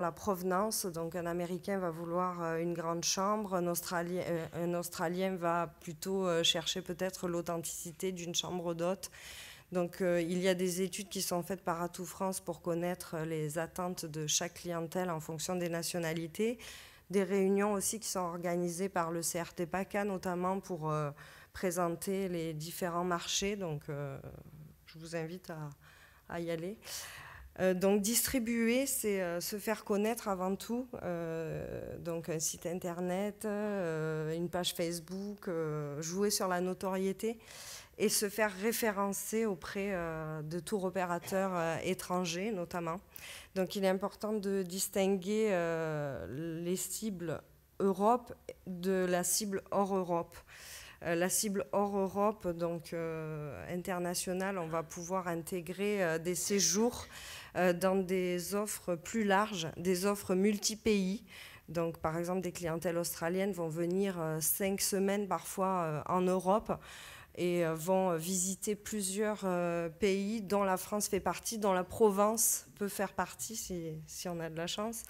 la provenance. Donc un Américain va vouloir une grande chambre, un Australien va plutôt chercher peut-être l'authenticité d'une chambre d'hôte. Donc il y a des études qui sont faites par Atout France pour connaître les attentes de chaque clientèle en fonction des nationalités. Des réunions aussi qui sont organisées par le CRT PACA notamment pour présenter les différents marchés. Donc je vous invite à y aller. Donc distribuer, c'est se faire connaître avant tout, donc un site internet, une page Facebook, jouer sur la notoriété et se faire référencer auprès de tour opérateurs étrangers notamment. Donc il est important de distinguer les cibles Europe de la cible hors Europe. La cible hors Europe, donc internationale, on va pouvoir intégrer des séjours dans des offres plus larges, des offres multi-pays. Donc, par exemple, des clientèles australiennes vont venir 5 semaines parfois en Europe et vont visiter plusieurs pays dont la France fait partie, dont la Provence peut faire partie si on a de la chance.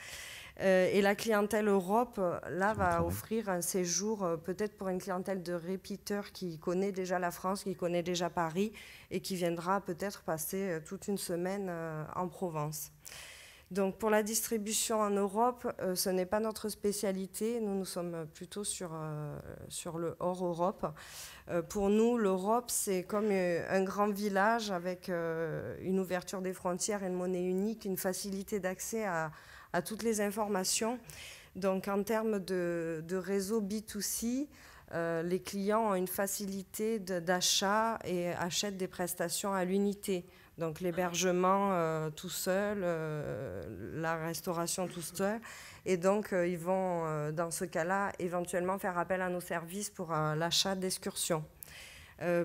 Et la clientèle Europe, là, va offrir un séjour peut-être pour une clientèle de repeaters qui connaît déjà la France, qui connaît déjà Paris et qui viendra peut-être passer toute une semaine en Provence. Donc pour la distribution en Europe, ce n'est pas notre spécialité. Nous sommes plutôt sur le hors Europe. Pour nous, l'Europe, c'est comme un grand village avec une ouverture des frontières, une monnaie unique, une facilité d'accès à toutes les informations. Donc en termes de réseau B2C, les clients ont une facilité d'achat et achètent des prestations à l'unité. Donc l'hébergement tout seul, la restauration tout seul. Et donc ils vont, dans ce cas-là, éventuellement faire appel à nos services pour l'achat d'excursions.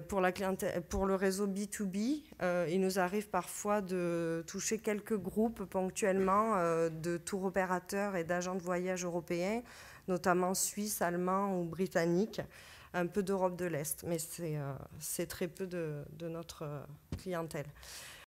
Pour le réseau B2B, il nous arrive parfois de toucher quelques groupes ponctuellement de tour opérateurs et d'agents de voyage européens, notamment suisses, allemands ou britanniques, un peu d'Europe de l'Est, mais c'est très peu de notre clientèle.